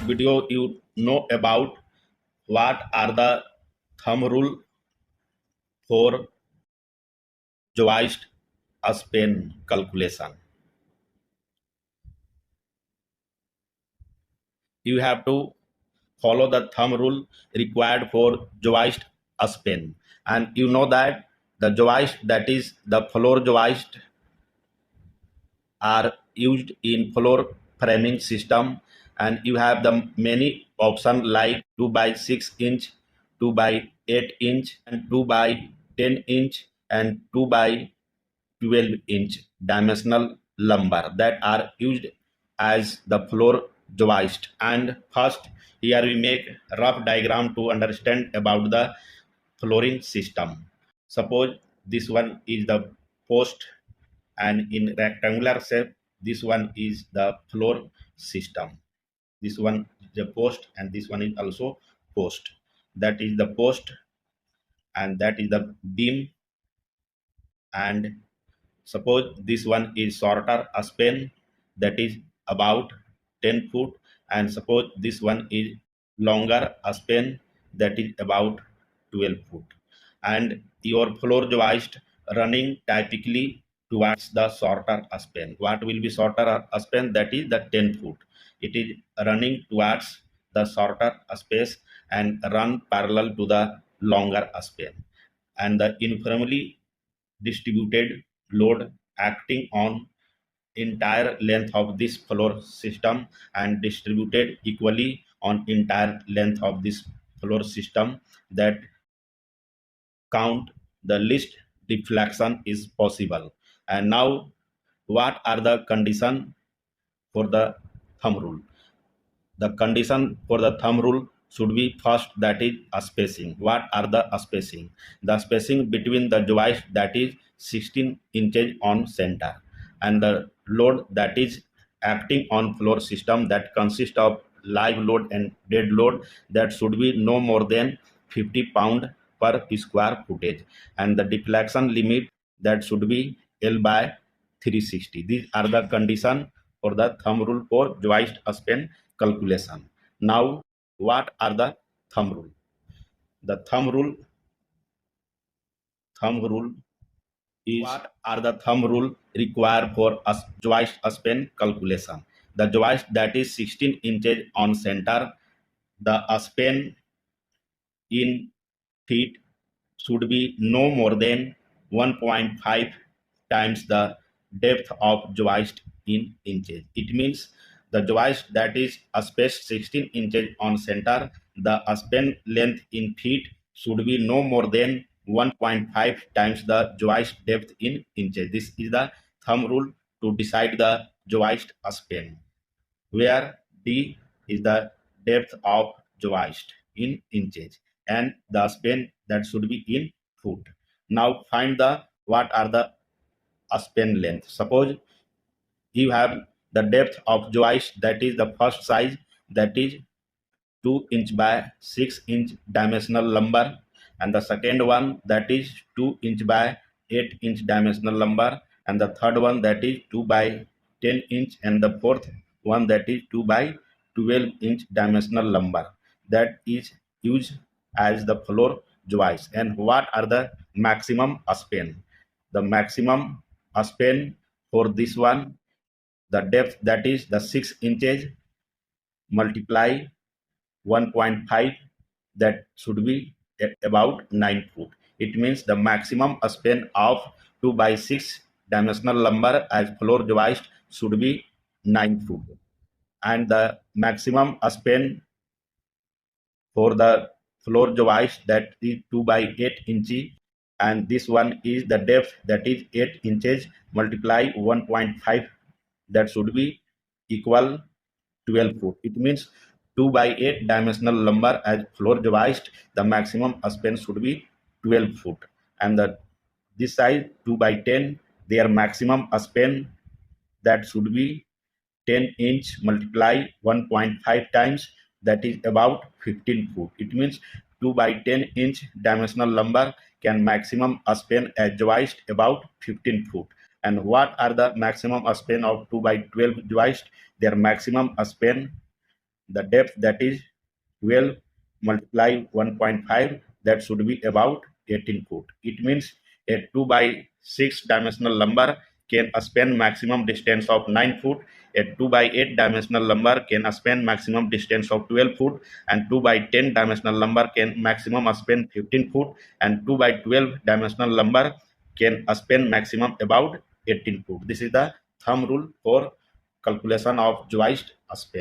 video you know about what are the thumb rule for Joist Span calculation. You have to follow the thumb rule required for Joist Span, and you know that the joist, that is the floor joist, are used in floor framing system, and you have the many option like 2 by 6 inch, 2 by 8 inch, and 2 by 10 inch, and 2 by 12-inch dimensional lumber that are used as the floor joist. And first, here we make rough diagram to understand about the flooring system. Suppose this one is the post, and in rectangular shape this one is the floor system. This one is the post, and this one is also post. That is the post, and that is the beam. And suppose this one is shorter a span, that is about 10 foot, and suppose this one is longer a span, that is about 12 foot. And your floor joist running typically towards the shorter span. What will be shorter span? That is the 10 foot. It is running towards the shorter space and run parallel to the longer span. And the uniformly distributed load acting on entire length of this floor system and distributed equally on entire length of this floor system, that count the least deflection is possible. And now, what are the condition for the thumb rule? The condition for the thumb rule should be first, that is a spacing. What are the spacing? The spacing between the joist, that is 16 inches on center, and the load that is acting on floor system, that consists of live load and dead load, that should be no more than 50 pound per square footage, and the deflection limit, that should be L by 360. These are the condition for the thumb rule for joist span calculation. Now, what are the thumb rule? The thumb rule is, what are the thumb rule required for a joist span calculation? The joist that is 16 inches on center, the span in feet should be no more than 1.5 times the depth of joist in inches. It means the joist that is a space 16 inches on center, the span length in feet should be no more than 1.5 times the joist depth in inches. This is the thumb rule to decide the joist span, where D is the depth of joist in inches and the span that should be in foot. Now find the what are the span length. Suppose you have the depth of joist, that is the first size, that is 2 inch by 6 inch dimensional lumber, and the second one, that is 2 inch by 8 inch dimensional lumber, and the third one, that is 2 by 10 inch, and the fourth one, that is 2 by 12 inch dimensional lumber, that is used as the floor joist. And what are the maximum span? The maximum span for this one, the depth, that is the 6 inches multiply 1.5, that should be about 9 foot. It means the maximum span of 2 by 6 dimensional lumber as floor joist should be 9 foot, and the maximum span for the floor joist, that is 2 by 8 inches, and this one is the depth, that is 8 inches multiply 1.5, that should be equal 12 foot. It means 2 by 8 dimensional lumber as floor joist, the maximum span should be 12 foot, and this size 2 by 10, their maximum span, that should be 10 inch multiply 1.5 times, that is about 15 foot. It means 2 by 10 inch dimensional lumber can maximum span as joist about 15 foot. And what are the maximum span of 2 by 12 joist? Their maximum span, the depth that is 12 multiply 1.5, that should be about 18 foot. It means a 2 by 6 dimensional lumber can span maximum distance of 9 foot. A 2 by 8 dimensional lumber can span maximum distance of 12 foot, and 2 by 10 dimensional lumber can maximum span 15 foot, and 2 by 12 dimensional lumber can span maximum about 18 foot. This is the thumb rule for calculation of joist span.